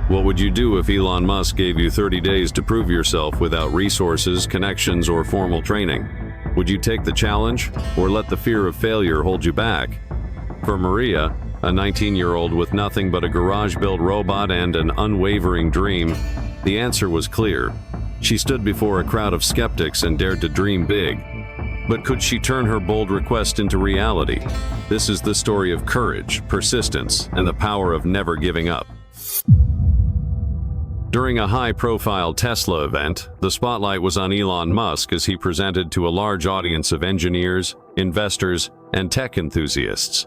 What would you do if Elon Musk gave you 30 days to prove yourself without resources, connections, or formal training? Would you take the challenge, or let the fear of failure hold you back? For Maria, a 19-year-old with nothing but a garage-built robot and an unwavering dream, the answer was clear. She stood before a crowd of skeptics and dared to dream big. But could she turn her bold request into reality? This is the story of courage, persistence, and the power of never giving up. During a high-profile Tesla event, the spotlight was on Elon Musk as he presented to a large audience of engineers, investors, and tech enthusiasts.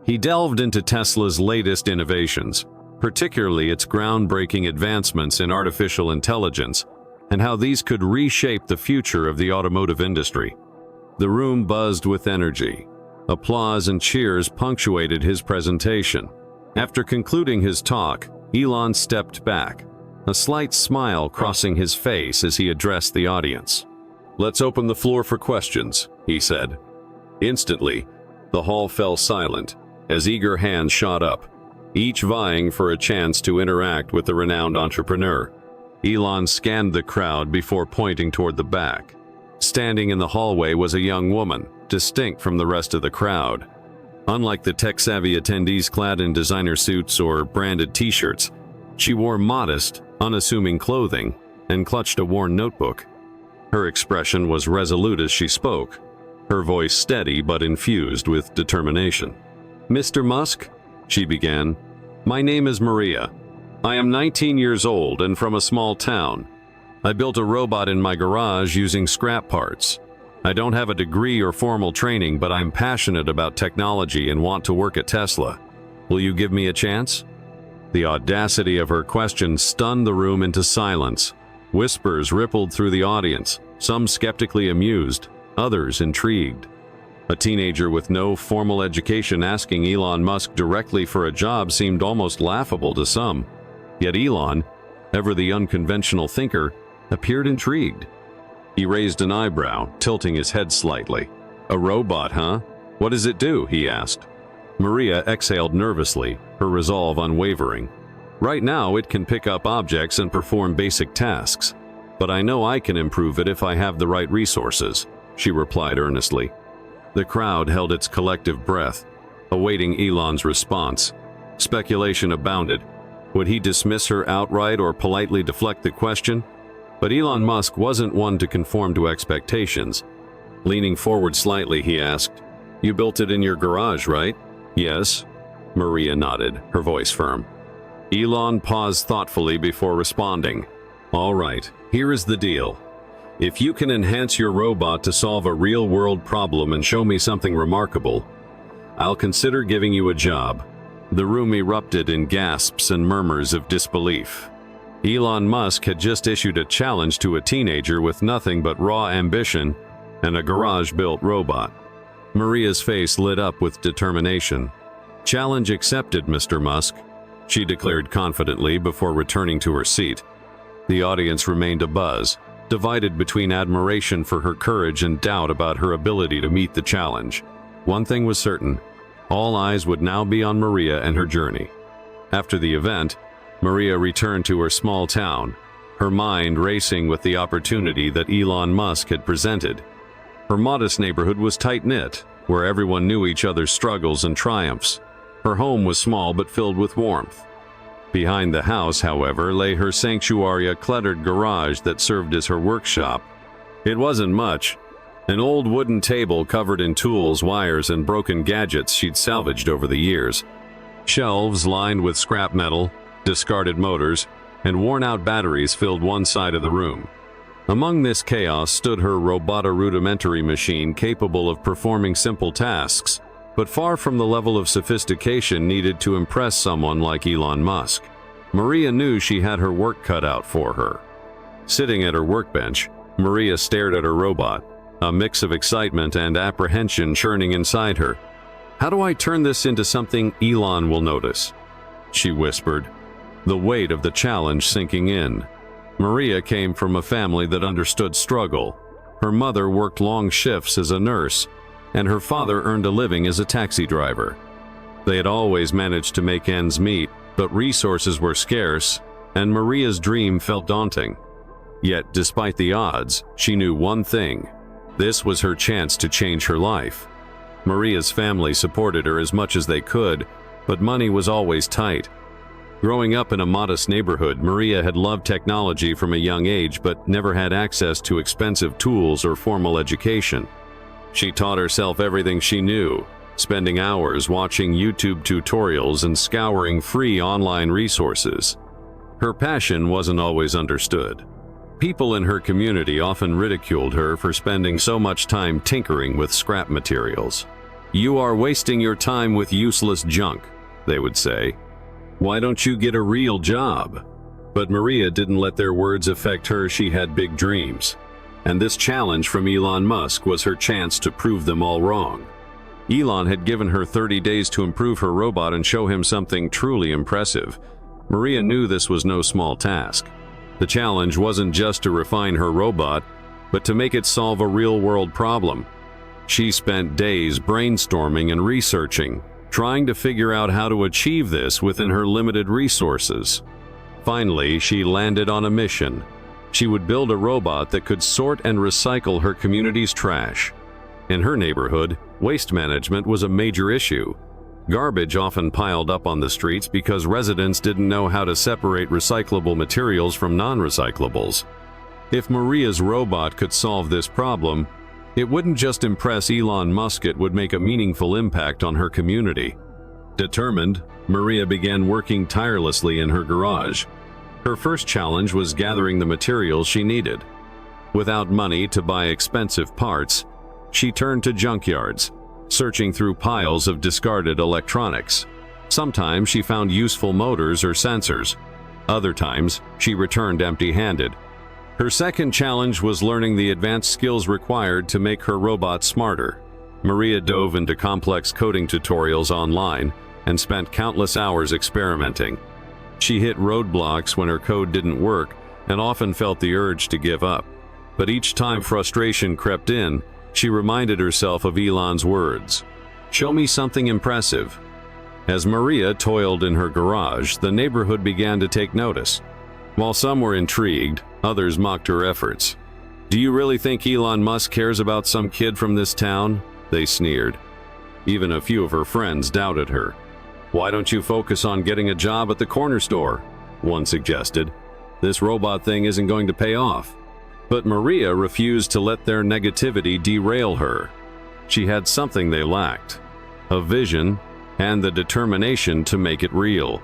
He delved into Tesla's latest innovations, particularly its groundbreaking advancements in artificial intelligence, and how these could reshape the future of the automotive industry. The room buzzed with energy. Applause and cheers punctuated his presentation. After concluding his talk, Elon stepped back, a slight smile crossing his face as he addressed the audience. "Let's open the floor for questions," he said. Instantly, the hall fell silent as eager hands shot up, each vying for a chance to interact with the renowned entrepreneur. Elon scanned the crowd before pointing toward the back. Standing in the hallway was a young woman, distinct from the rest of the crowd. Unlike the tech-savvy attendees clad in designer suits or branded t-shirts, she wore modest, unassuming clothing and clutched a worn notebook. Her expression was resolute as she spoke, her voice steady but infused with determination. "Mr. Musk," she began, "my name is Maria. I am 19 years old and from a small town. I built a robot in my garage using scrap parts. I don't have a degree or formal training, but I'm passionate about technology and want to work at Tesla. Will you give me a chance?" The audacity of her question stunned the room into silence. Whispers rippled through the audience, some skeptically amused, others intrigued. A teenager with no formal education asking Elon Musk directly for a job seemed almost laughable to some. Yet Elon, ever the unconventional thinker, appeared intrigued. He raised an eyebrow, tilting his head slightly. "A robot, huh? What does it do?" he asked. Maria exhaled nervously, her resolve unwavering. "Right now, it can pick up objects and perform basic tasks. But I know I can improve it if I have the right resources," she replied earnestly. The crowd held its collective breath, awaiting Elon's response. Speculation abounded. Would he dismiss her outright or politely deflect the question? But Elon Musk wasn't one to conform to expectations. Leaning forward slightly, he asked, "You built it in your garage, right?" "Yes." Maria nodded, her voice firm. Elon paused thoughtfully before responding. "All right, here is the deal. If you can enhance your robot to solve a real-world problem and show me something remarkable, I'll consider giving you a job." The room erupted in gasps and murmurs of disbelief. Elon Musk had just issued a challenge to a teenager with nothing but raw ambition and a garage-built robot. Maria's face lit up with determination. "Challenge accepted, Mr. Musk," she declared confidently before returning to her seat. The audience remained abuzz, divided between admiration for her courage and doubt about her ability to meet the challenge. One thing was certain: all eyes would now be on Maria and her journey. After the event, Maria returned to her small town, her mind racing with the opportunity that Elon Musk had presented. Her modest neighborhood was tight-knit, where everyone knew each other's struggles and triumphs. Her home was small but filled with warmth. Behind the house, however, lay her sanctuary, a cluttered garage that served as her workshop. It wasn't much. An old wooden table covered in tools, wires, and broken gadgets she'd salvaged over the years. Shelves lined with scrap metal, discarded motors, and worn-out batteries filled one side of the room. Among this chaos stood her robota rudimentary machine capable of performing simple tasks, but far from the level of sophistication needed to impress someone like Elon Musk. Maria knew she had her work cut out for her. Sitting at her workbench, Maria stared at her robot, a mix of excitement and apprehension churning inside her. "How do I turn this into something Elon will notice?" she whispered, the weight of the challenge sinking in. Maria came from a family that understood struggle. Her mother worked long shifts as a nurse, and her father earned a living as a taxi driver. They had always managed to make ends meet, but resources were scarce, and Maria's dream felt daunting. Yet, despite the odds, she knew one thing: this was her chance to change her life. Maria's family supported her as much as they could, but money was always tight. Growing up in a modest neighborhood, Maria had loved technology from a young age but never had access to expensive tools or formal education. She taught herself everything she knew, spending hours watching YouTube tutorials and scouring free online resources. Her passion wasn't always understood. People in her community often ridiculed her for spending so much time tinkering with scrap materials. "You are wasting your time with useless junk," they would say. "Why don't you get a real job?" But Maria didn't let their words affect her. She had big dreams. And this challenge from Elon Musk was her chance to prove them all wrong. Elon had given her 30 days to improve her robot and show him something truly impressive. Maria knew this was no small task. The challenge wasn't just to refine her robot, but to make it solve a real-world problem. She spent days brainstorming and researching, trying to figure out how to achieve this within her limited resources. Finally, she landed on a mission. She would build a robot that could sort and recycle her community's trash. In her neighborhood, waste management was a major issue. Garbage often piled up on the streets because residents didn't know how to separate recyclable materials from non-recyclables. If Maria's robot could solve this problem, it wouldn't just impress Elon Musk, it would make a meaningful impact on her community. Determined, Maria began working tirelessly in her garage. Her first challenge was gathering the materials she needed. Without money to buy expensive parts, she turned to junkyards, searching through piles of discarded electronics. Sometimes she found useful motors or sensors. Other times, she returned empty-handed. Her second challenge was learning the advanced skills required to make her robot smarter. Maria dove into complex coding tutorials online and spent countless hours experimenting. She hit roadblocks when her code didn't work and often felt the urge to give up. But each time frustration crept in, she reminded herself of Elon's words, "Show me something impressive." As Maria toiled in her garage, the neighborhood began to take notice. While some were intrigued, others mocked her efforts. "Do you really think Elon Musk cares about some kid from this town?" they sneered. Even a few of her friends doubted her. "Why don't you focus on getting a job at the corner store?" one suggested. "This robot thing isn't going to pay off." But Maria refused to let their negativity derail her. She had something they lacked: a vision and the determination to make it real.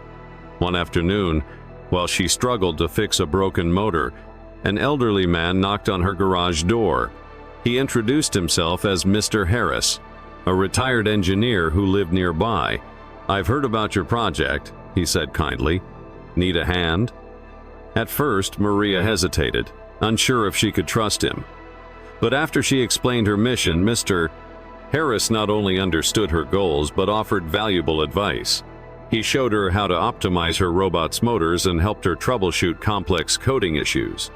One afternoon, while she struggled to fix a broken motor, an elderly man knocked on her garage door. He introduced himself as Mr. Harris, a retired engineer who lived nearby. "I've heard about your project," he said kindly. "Need a hand?" At first, Maria hesitated, unsure if she could trust him. But after she explained her mission, Mr. Harris not only understood her goals but offered valuable advice. He showed her how to optimize her robot's motors and helped her troubleshoot complex coding issues.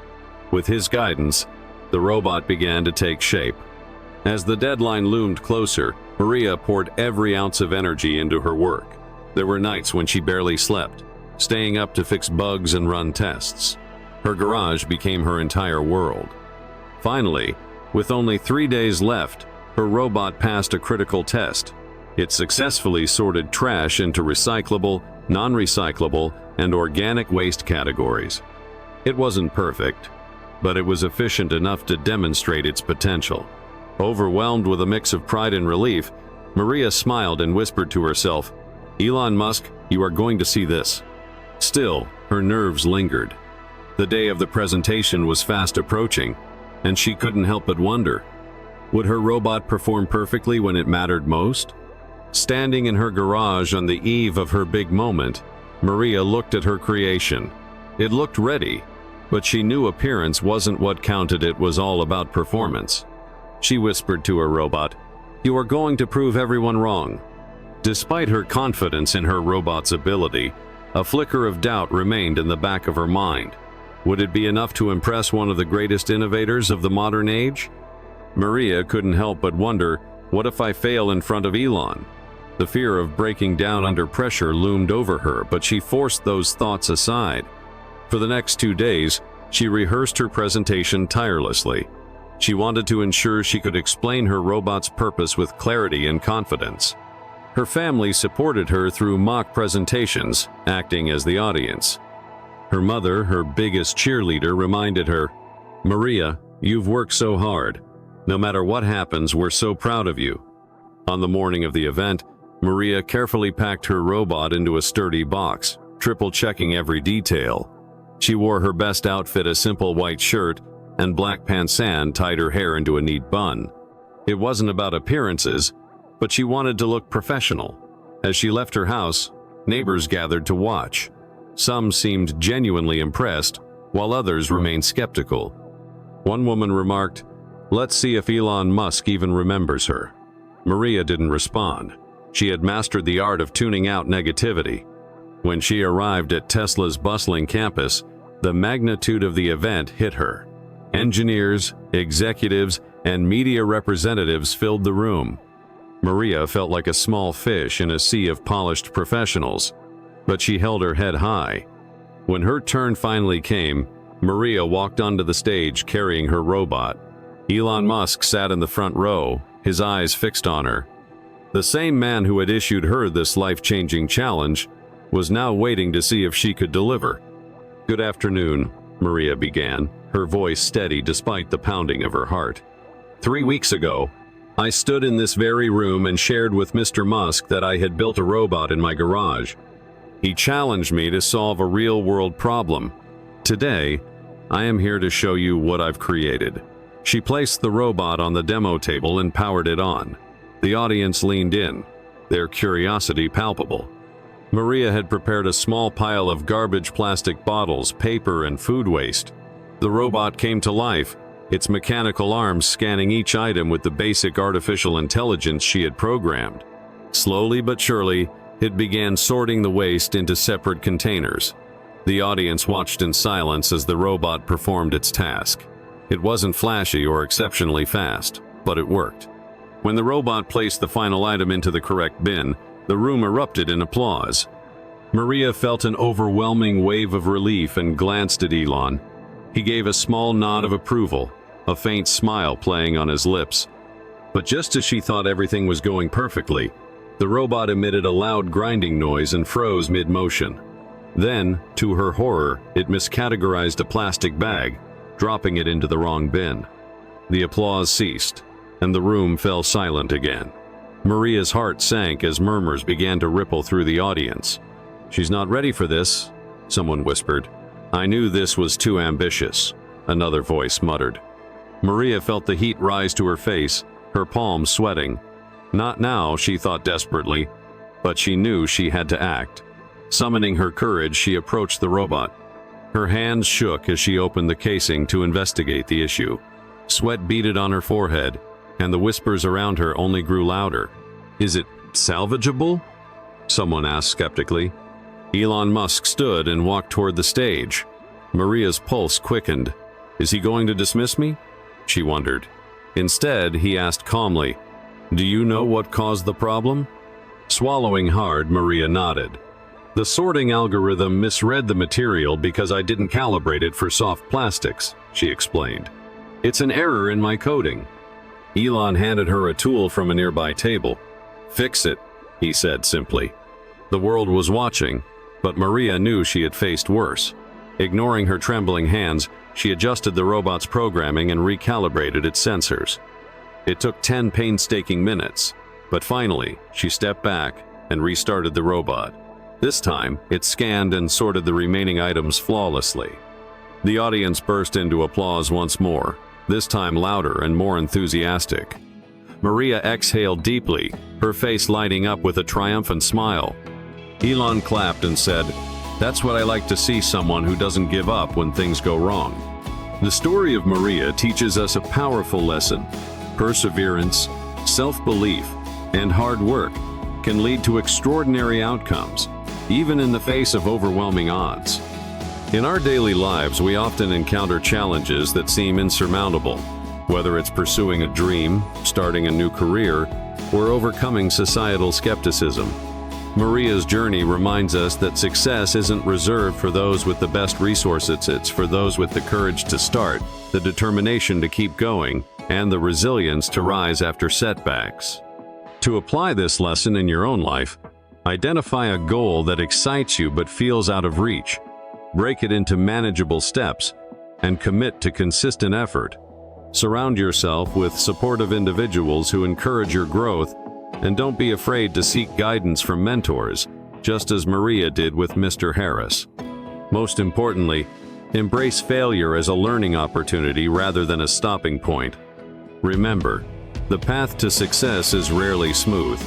With his guidance, the robot began to take shape. As the deadline loomed closer, Maria poured every ounce of energy into her work. There were nights when she barely slept, staying up to fix bugs and run tests. Her garage became her entire world. Finally, with only 3 days left, her robot passed a critical test. It successfully sorted trash into recyclable, non-recyclable, and organic waste categories. It wasn't perfect, but it was efficient enough to demonstrate its potential. Overwhelmed with a mix of pride and relief, Maria smiled and whispered to herself, "Elon Musk, you are going to see this." Still, her nerves lingered. The day of the presentation was fast approaching, and she couldn't help but wonder, would her robot perform perfectly when it mattered most? Standing in her garage on the eve of her big moment, Maria looked at her creation. It looked ready, but she knew appearance wasn't what counted. It was all about performance. She whispered to her robot, "You are going to prove everyone wrong." Despite her confidence in her robot's ability, a flicker of doubt remained in the back of her mind. Would it be enough to impress one of the greatest innovators of the modern age? Maria couldn't help but wonder, what if I fail in front of Elon? The fear of breaking down under pressure loomed over her, but she forced those thoughts aside. For the next 2 days, she rehearsed her presentation tirelessly. She wanted to ensure she could explain her robot's purpose with clarity and confidence. Her family supported her through mock presentations, acting as the audience. Her mother, her biggest cheerleader, reminded her, "Maria, you've worked so hard. No matter what happens, we're so proud of you." On the morning of the event, Maria carefully packed her robot into a sturdy box, triple-checking every detail. She wore her best outfit, a simple white shirt, and black pants, and tied her hair into a neat bun. It wasn't about appearances, but she wanted to look professional. As she left her house, neighbors gathered to watch. Some seemed genuinely impressed, while others remained skeptical. One woman remarked, "Let's see if Elon Musk even remembers her." Maria didn't respond. She had mastered the art of tuning out negativity. When she arrived at Tesla's bustling campus, the magnitude of the event hit her. Engineers, executives, and media representatives filled the room. Maria felt like a small fish in a sea of polished professionals, but she held her head high. When her turn finally came, Maria walked onto the stage carrying her robot. Elon Musk sat in the front row, his eyes fixed on her. The same man who had issued her this life-changing challenge was now waiting to see if she could deliver. "Good afternoon," Maria began, her voice steady despite the pounding of her heart. "3 weeks ago, I stood in this very room and shared with Mr. Musk that I had built a robot in my garage. He challenged me to solve a real-world problem. Today, I am here to show you what I've created." She placed the robot on the demo table and powered it on. The audience leaned in, their curiosity palpable. Maria had prepared a small pile of garbage, plastic bottles, paper, and food waste. The robot came to life, its mechanical arms scanning each item with the basic artificial intelligence she had programmed. Slowly but surely, it began sorting the waste into separate containers. The audience watched in silence as the robot performed its task. It wasn't flashy or exceptionally fast, but it worked. When the robot placed the final item into the correct bin, the room erupted in applause. Maria felt an overwhelming wave of relief and glanced at Elon. He gave a small nod of approval, a faint smile playing on his lips. But just as she thought everything was going perfectly, the robot emitted a loud grinding noise and froze mid-motion. Then, to her horror, it miscategorized a plastic bag, dropping it into the wrong bin. The applause ceased, and the room fell silent again. Maria's heart sank as murmurs began to ripple through the audience. "She's not ready for this," someone whispered. "I knew this was too ambitious," another voice muttered. Maria felt the heat rise to her face, her palms sweating. Not now, she thought desperately, but she knew she had to act. Summoning her courage, she approached the robot. Her hands shook as she opened the casing to investigate the issue. Sweat beaded on her forehead, and the whispers around her only grew louder. "Is it salvageable?" someone asked skeptically. Elon Musk stood and walked toward the stage. Maria's pulse quickened. "Is he going to dismiss me?" she wondered. Instead, he asked calmly, "Do you know what caused the problem?" Swallowing hard, Maria nodded. "The sorting algorithm misread the material because I didn't calibrate it for soft plastics," she explained. "It's an error in my coding." Elon handed her a tool from a nearby table. "Fix it," he said simply. The world was watching, but Maria knew she had faced worse. Ignoring her trembling hands, she adjusted the robot's programming and recalibrated its sensors. It took 10 painstaking minutes, but finally, she stepped back and restarted the robot. This time, it scanned and sorted the remaining items flawlessly. The audience burst into applause once more, this time louder and more enthusiastic. Maria exhaled deeply, her face lighting up with a triumphant smile. Elon clapped and said, "That's what I like to see, someone who doesn't give up when things go wrong." The story of Maria teaches us a powerful lesson. Perseverance, self-belief, and hard work can lead to extraordinary outcomes, even in the face of overwhelming odds. In our daily lives, we often encounter challenges that seem insurmountable, whether it's pursuing a dream, starting a new career, or overcoming societal skepticism. Maria's journey reminds us that success isn't reserved for those with the best resources, it's for those with the courage to start, the determination to keep going, and the resilience to rise after setbacks. To apply this lesson in your own life, identify a goal that excites you but feels out of reach. Break it into manageable steps and commit to consistent effort. Surround yourself with supportive individuals who encourage your growth, and don't be afraid to seek guidance from mentors, just as Maria did with Mr. Harris. Most importantly, embrace failure as a learning opportunity rather than a stopping point. Remember, the path to success is rarely smooth,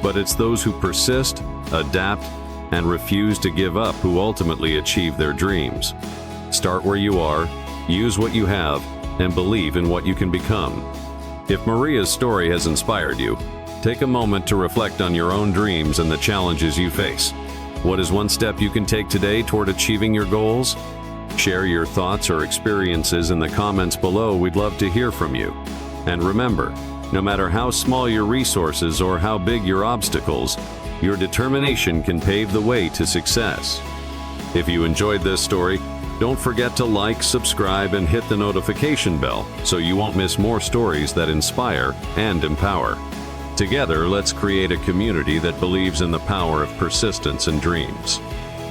but it's those who persist, adapt, and refuse to give up who ultimately achieve their dreams. Start where you are, use what you have, and believe in what you can become. If Maria's story has inspired you, take a moment to reflect on your own dreams and the challenges you face. What is one step you can take today toward achieving your goals? Share your thoughts or experiences in the comments below. We'd love to hear from you. And remember, no matter how small your resources or how big your obstacles, your determination can pave the way to success. If you enjoyed this story, don't forget to like, subscribe, and hit the notification bell so you won't miss more stories that inspire and empower. Together, let's create a community that believes in the power of persistence and dreams.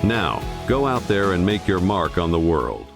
Now, go out there and make your mark on the world.